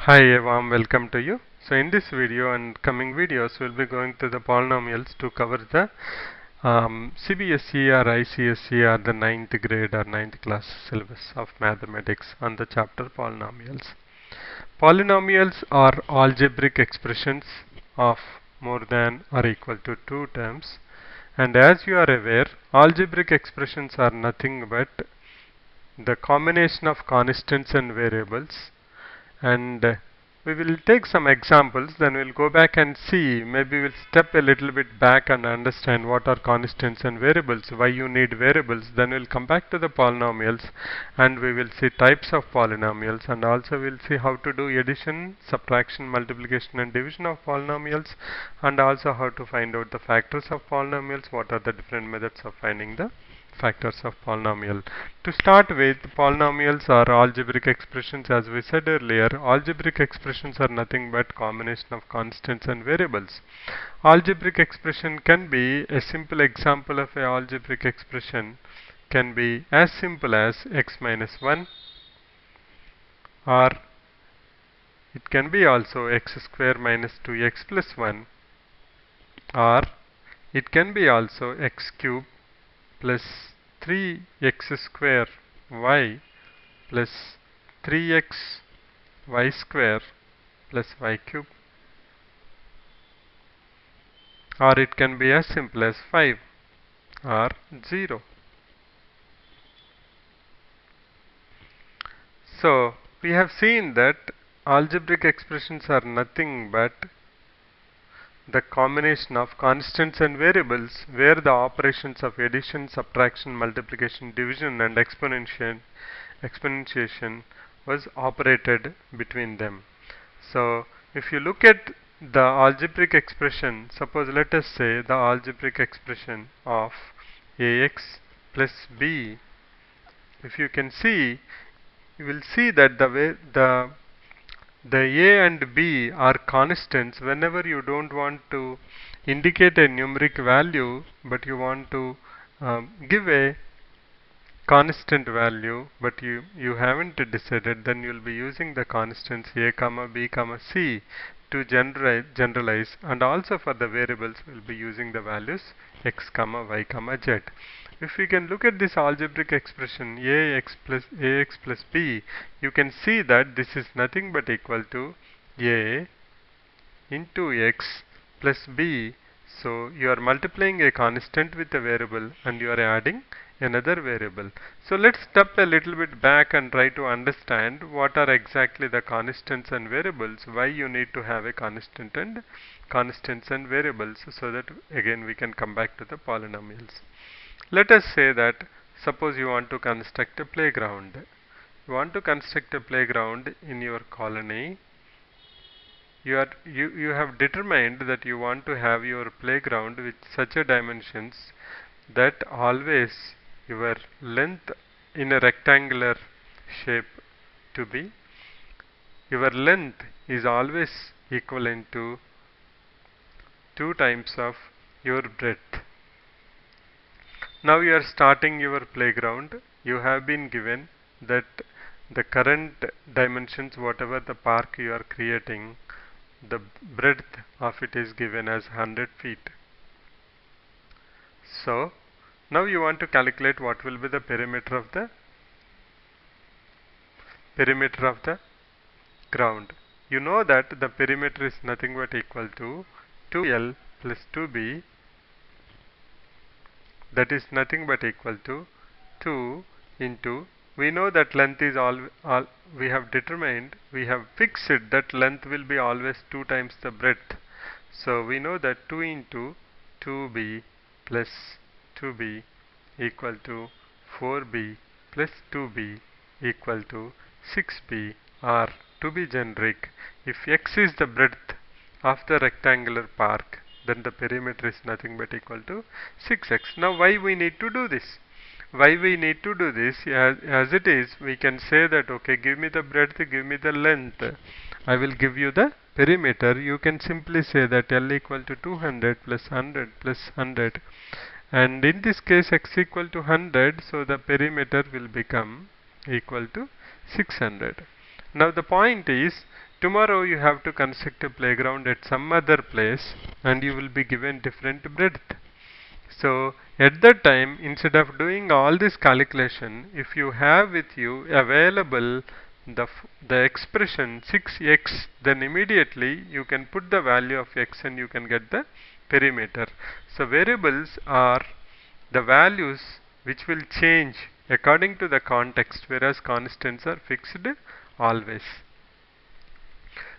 Hi, a warm welcome to you. So in this video and coming videos, we'll be going to the polynomials to cover the CBSE or ICSE or the ninth grade or ninth class syllabus of mathematics on the chapter polynomials. Polynomials are algebraic expressions of more than or equal to two terms, and as you are aware, algebraic expressions are nothing but the combination of constants and variables, and we will take some examples, then we'll go back and see, maybe we'll step a little bit back and understand what are constants and variables, why you need variables, then we'll come back to the polynomials and we will see types of polynomials, and also we'll see how to do addition, subtraction, multiplication and division of polynomials, and also how to find out the factors of polynomials, what are the different methods of finding the factors of polynomial. To start with, polynomials are algebraic expressions. As we said earlier, algebraic expressions are nothing but combination of constants and variables. Algebraic expression can be a simple example of a algebraic expression can be as simple as x minus 1, or it can be also x square minus 2x plus 1, or it can be also x cube plus 3x square y plus 3x y square plus y cube, or it can be as simple as 5 or 0. So we have seen that algebraic expressions are nothing but the combination of constants and variables where the operations of addition, subtraction, multiplication, division and exponentiation was operated between them. So if you look at the algebraic expression, suppose let us say the algebraic expression of ax plus b, if you can see, you will see that the a and b are constants whenever you don't want to indicate a numeric value, but you want to give a constant value, but you haven't decided, then you'll be using the constants a comma b comma c to generalize, and also for the variables we'll be using the values x comma y comma z. If we can look at this algebraic expression ax plus b, you can see that this is nothing but equal to a into x plus b. So you are multiplying a constant with a variable and you are adding another variable. So let's step a little bit back and try to understand what are exactly the constants and variables, why you need to have a constant and constants and variables, so that again we can come back to the polynomials. Let us say that suppose you want to construct a playground. You want to construct a playground in your colony. You have determined that you want to have your playground with such a dimensions that always your length in a rectangular shape to be, your length is always equivalent to 2 times of your breadth. Now you are starting your playground. You have been given that the current dimensions, whatever the park you are creating, the breadth of it is given as 100 feet. So now you want to calculate what will be the perimeter of the ground. You know that the perimeter is nothing but equal to 2l plus 2b, that is nothing but equal to 2 into, we know that length is all we have determined, we have fixed that length will be always 2 times the breadth. So we know that 2 into 2b plus 2b equal to 4b plus 2b equal to 6b, or to be generic, if x is the breadth of the rectangular park, then the perimeter is nothing but equal to 6x. Now why we need to do this? Why we need to do this? As it is, we can say that okay, give me the breadth, give me the length, I will give you the perimeter. You can simply say that L equal to 200 plus 100 plus 100, and in this case x equal to 100, so the perimeter will become equal to 600. Now the point is tomorrow you have to construct a playground at some other place and you will be given different breadth. So at that time, instead of doing all this calculation, if you have with you available the expression 6x, then immediately you can put the value of x and you can get the perimeter. So variables are the values which will change according to the context, whereas constants are fixed always.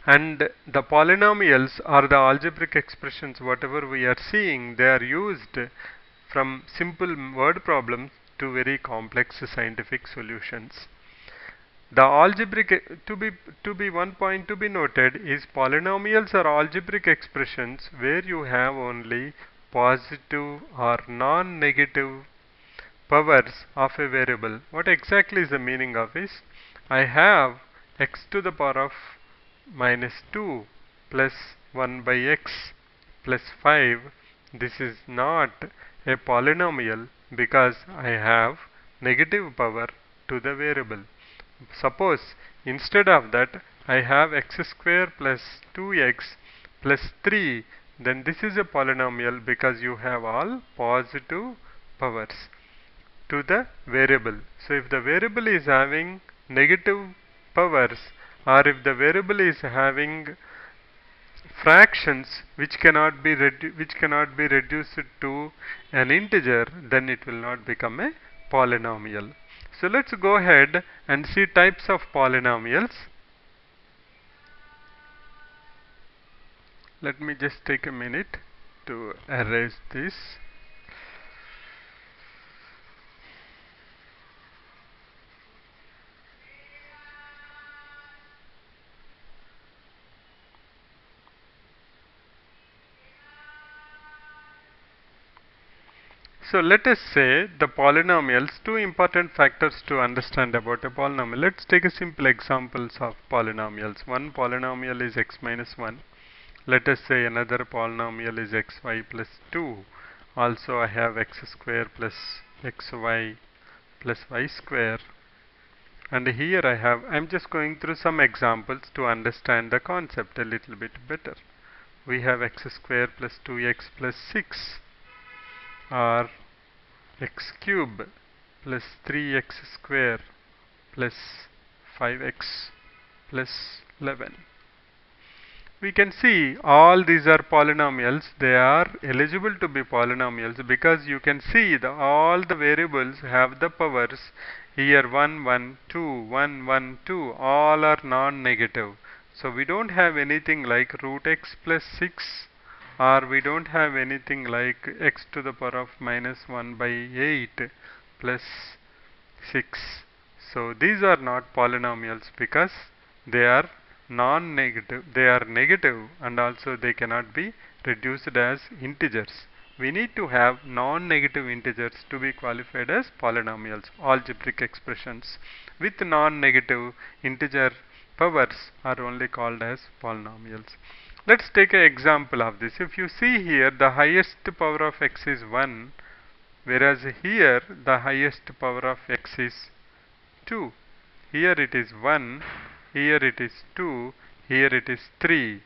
And the polynomials or the algebraic expressions, whatever we are seeing, they are used from simple word problems to very complex scientific solutions. The algebraic, to be one point to be noted, is polynomials are algebraic expressions where you have only positive or non-negative powers of a variable. What exactly is the meaning of this? I have x to the power of minus 2 plus 1 by x plus 5. This is not a polynomial because I have negative power to the variable. Suppose instead of that I have x square plus 2x plus 3, then this is a polynomial because you have all positive powers to the variable. So if the variable is having negative powers, or if the variable is having fractions which cannot be reduced to an integer, then it will not become a polynomial. So let's go ahead and see types of polynomials. Let me just take a minute to erase this. So let us say the polynomials, two important factors to understand about a polynomial. Let's take a simple examples of polynomials. One polynomial is x minus 1. Let us say another polynomial is xy plus 2. Also I have x square plus xy plus y square. And here I'm just going through some examples to understand the concept a little bit better. We have x square plus 2x plus 6, or x cube plus 3x square plus 5x plus 11. We can see all these are polynomials. They are eligible to be polynomials because you can see all the variables have the powers here 1, 1, 2, 1, 1, 2. All are non-negative. So we don't have anything like root x plus 6, or we don't have anything like x to the power of minus 1 by 8 plus 6. So these are not polynomials because they are non-negative, they are negative, and also they cannot be reduced as integers. We need to have non-negative integers to be qualified as polynomials, algebraic expressions with non-negative integer powers are only called as polynomials. Let's take an example of this. If you see here, the highest power of x is 1, whereas here the highest power of x is 2. Here it is 1, here it is 2, here it is 3.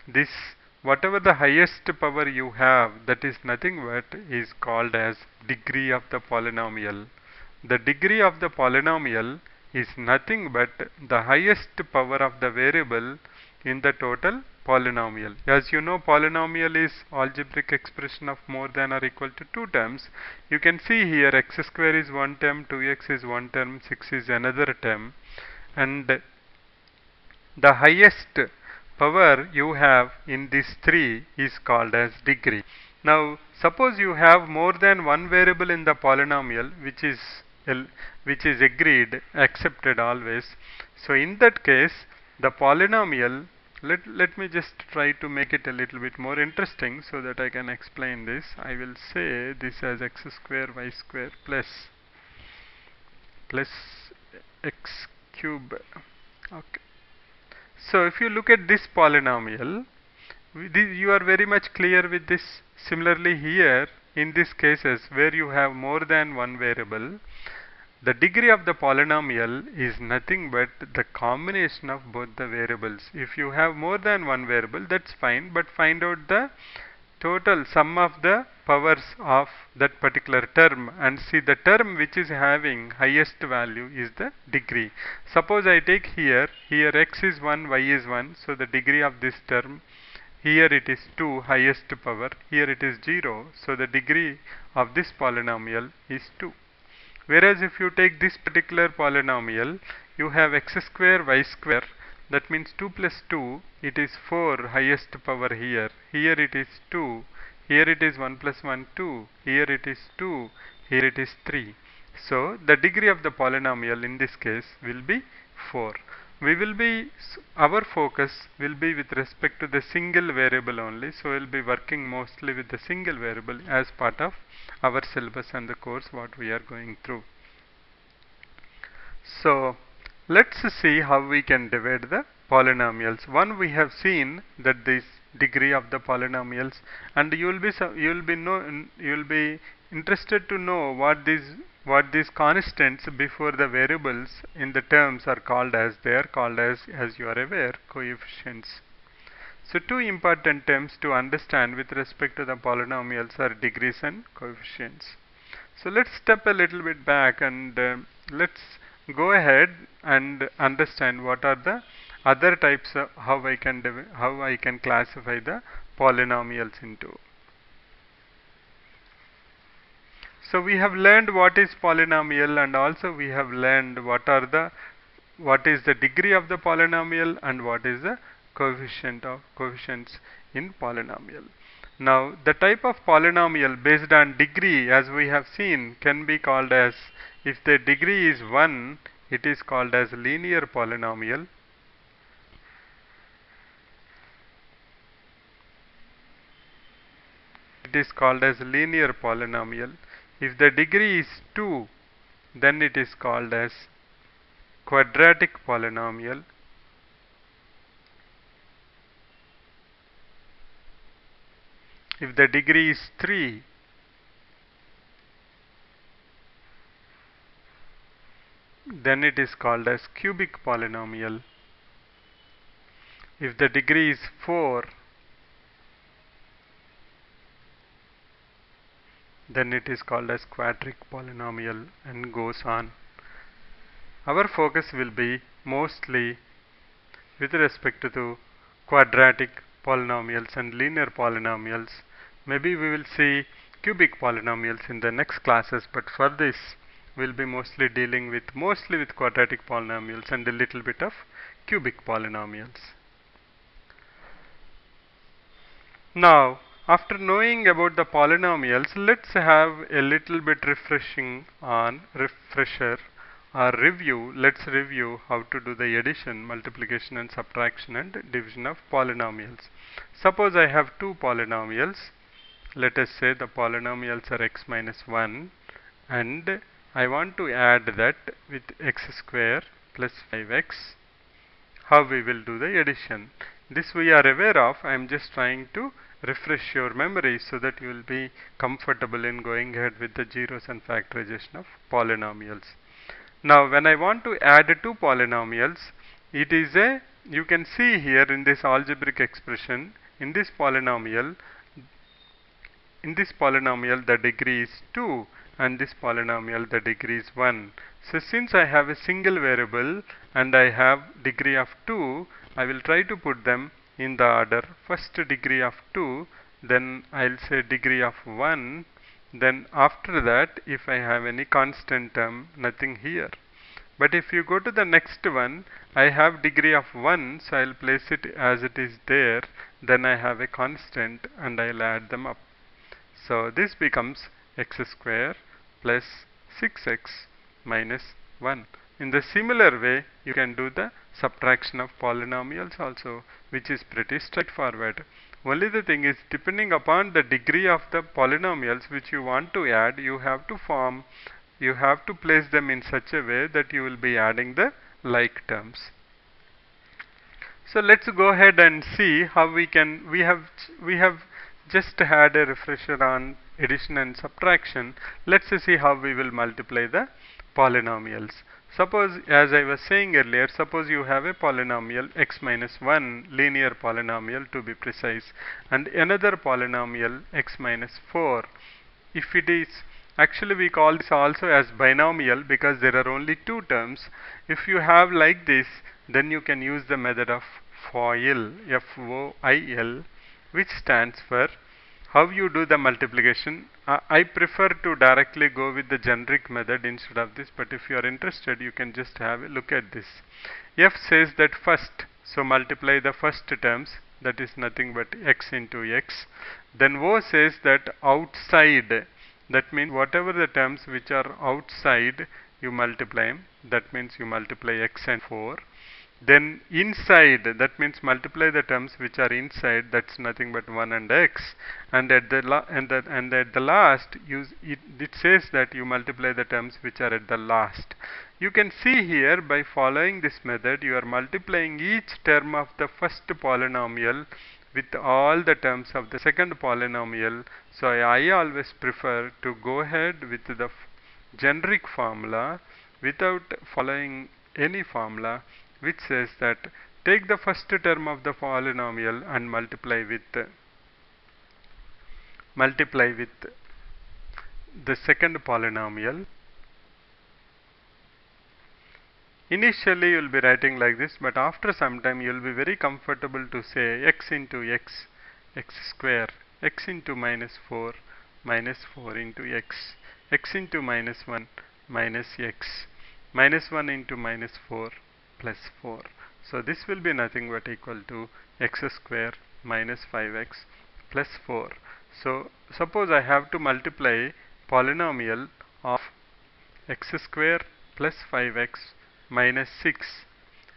This, whatever the highest power you have, that is nothing but is called as degree of the polynomial. The degree of the polynomial is nothing but the highest power of the variable in the total polynomial. As you know, polynomial is algebraic expression of more than or equal to 2 terms. You can see here x square is one term, 2x is one term, 6 is another term, and the highest power you have in these 3 is called as degree. Now suppose you have more than one variable in the polynomial which is agreed, accepted always. So in that case the polynomial, let me just try to make it a little bit more interesting so that I can explain this. I will say this as x square y square plus x cube. Okay. So if you look at this polynomial, you are very much clear with this. Similarly here in these cases where you have more than one variable, The degree of the polynomial is nothing but the combination of both the variables. If you have more than one variable, that's fine, but find out the total sum of the powers of that particular term and see the term which is having highest value is the degree. Suppose I take here x is 1, y is 1, so the degree of this term, here it is 2 highest power, here it is 0, so the degree of this polynomial is 2. Whereas if you take this particular polynomial, you have x square y square, that means 2 plus 2, it is 4 highest power here. Here it is 2. Here it is 1 plus 1, 2. Here it is 2. Here it is 3. So the degree of the polynomial in this case will be 4. Our focus will be with respect to the single variable only. So we'll be working mostly with the single variable as part of our syllabus and the course what we are going through. So let's see how we can divide the polynomials. One, we have seen that this degree of the polynomials, and you will be interested to know what these constants before the variables in the terms are called as. They are called as you are aware, coefficients. So two important terms to understand with respect to the polynomials are degrees and coefficients. So let's step a little bit back and let's go ahead and understand what are the other types of how I can classify the polynomials into. So we have learned what is polynomial, and also we have learned what is the degree of the polynomial and what is the coefficients in polynomial. Now the type of polynomial based on degree, as we have seen, can be called as, if the degree is 1, it is called as linear polynomial. It is called as linear polynomial. If the degree is 2, then it is called as quadratic polynomial. If the degree is 3, then it is called as cubic polynomial. If the degree is 4, then it is called as quadratic polynomial, and goes on. Our focus will be mostly with respect to quadratic polynomials and linear polynomials. Maybe we will see cubic polynomials in the next classes, but for this we'll be mostly dealing with quadratic polynomials and a little bit of cubic polynomials. Now, after knowing about the polynomials, let's have a little bit refresher or review. Let's review how to do the addition, multiplication and subtraction and division of polynomials. Suppose I have two polynomials. Let us say the polynomials are x minus 1, and I want to add that with x square plus 5x. How we will do the addition? This we are aware of. I am just trying to refresh your memory so that you will be comfortable in going ahead with the zeros and factorization of polynomials. Now when I want to add two polynomials, it is you can see here in this algebraic expression, in this polynomial the degree is 2, and this polynomial the degree is 1. So since I have a single variable and I have degree of 2, I will try to put them in the order. First degree of 2, then I'll say degree of 1, then after that if I have any constant term, nothing here. But if you go to the next one, I have degree of 1, so I'll place it as it is there, then I have a constant and I'll add them up. So this becomes x square plus 6x minus 1. In the similar way, you can do the subtraction of polynomials also, which is pretty straightforward. Only the thing is, depending upon the degree of the polynomials which you want to add, you have to place them in such a way that you will be adding the like terms. So let's go ahead and see how we have just had a refresher on addition and subtraction. Let's see how we will multiply the polynomials. Suppose, as I was saying earlier, suppose you have a polynomial x minus 1, linear polynomial to be precise, and another polynomial x minus 4. If it is, actually we call this also as binomial because there are only two terms. If you have like this, then you can use the method of FOIL, F-O-I-L, which stands for how you do the multiplication. I prefer to directly go with the generic method instead of this, but if you are interested, you can just have a look at this. F says that first, so multiply the first terms, that is nothing but x into x. Then O says that outside, that means whatever the terms which are outside, you multiply, that means you multiply x and 4. Then inside, that means multiply the terms which are inside, that's nothing but 1 and x, and at the last it says that you multiply the terms which are at the last. You can see here, by following this method, you are multiplying each term of the first polynomial with all the terms of the second polynomial. So I always prefer to go ahead with the generic formula without following any formula, which says that take the first term of the polynomial and multiply with the second polynomial. Initially you will be writing like this, but after some time you will be very comfortable to say x into x, x square, x into minus 4, minus 4 into x, x into minus 1, minus x, minus 1 into minus 4, plus 4. So this will be nothing but equal to x square minus 5x plus 4. So suppose I have to multiply polynomial of x square plus 5x minus 6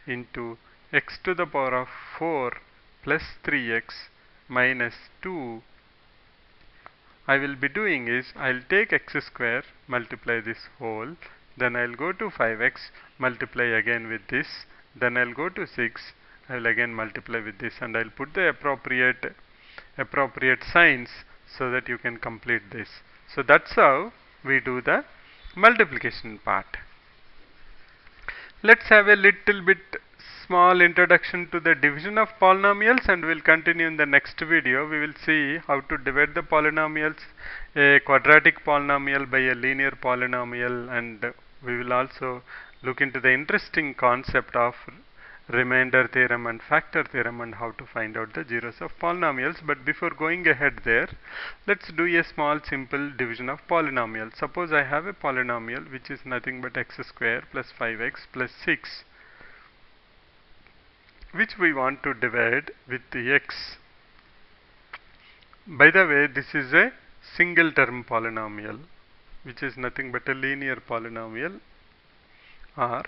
into x to the power of 4 plus 3x minus 2. I will be doing is, I'll take x square, multiply this whole, then I'll go to 5x, multiply again with this, then I'll go to 6, I'll again multiply with this, and I'll put the appropriate signs so that you can complete this. So that's how we do the multiplication part. Let's have a little bit small introduction to the division of polynomials, and we'll continue in the next video. We will see how to divide the polynomials, a quadratic polynomial by a linear polynomial, and we will also look into the interesting concept of remainder theorem and factor theorem and how to find out the zeros of polynomials. But before going ahead there, let's do a small simple division of polynomials. Suppose I have a polynomial which is nothing but x square plus 5x plus 6, which we want to divide with the x. By the way, this is a single term polynomial, which is nothing but a linear polynomial. Or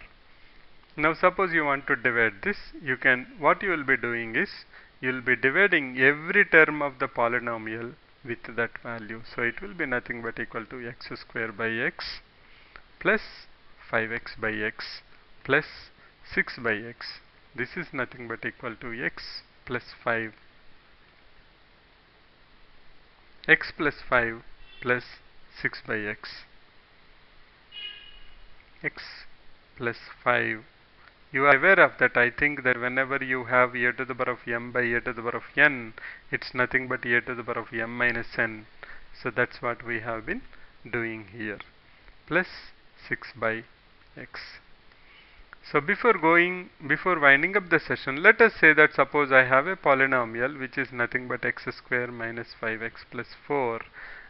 now suppose you want to divide this, you can, what you will be doing is, you will be dividing every term of the polynomial with that value. So it will be nothing but equal to x square by x plus 5x by x plus 6 by x. This is nothing but equal to x plus 5, x plus 5 plus 6 by x, x plus 5. You are aware of that. I think that whenever you have a to the power of m by a to the power of n, it's nothing but a to the power of m minus n. So that's what we have been doing here, plus 6 by x. So before winding up the session, let us say that suppose I have a polynomial which is nothing but x square minus 5x plus 4,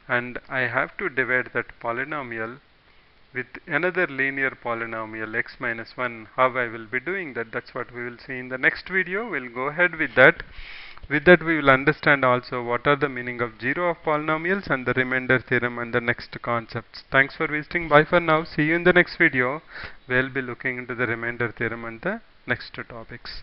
and I have to divide that polynomial with another linear polynomial x minus 1. How I will be doing that, that's what we will see in the next video. We'll go ahead with that. With that, we will understand also what are the meaning of zero of polynomials and the remainder theorem and the next concepts. Thanks for visiting. Bye for now. See you in the next video. We'll be looking into the remainder theorem and the next topics.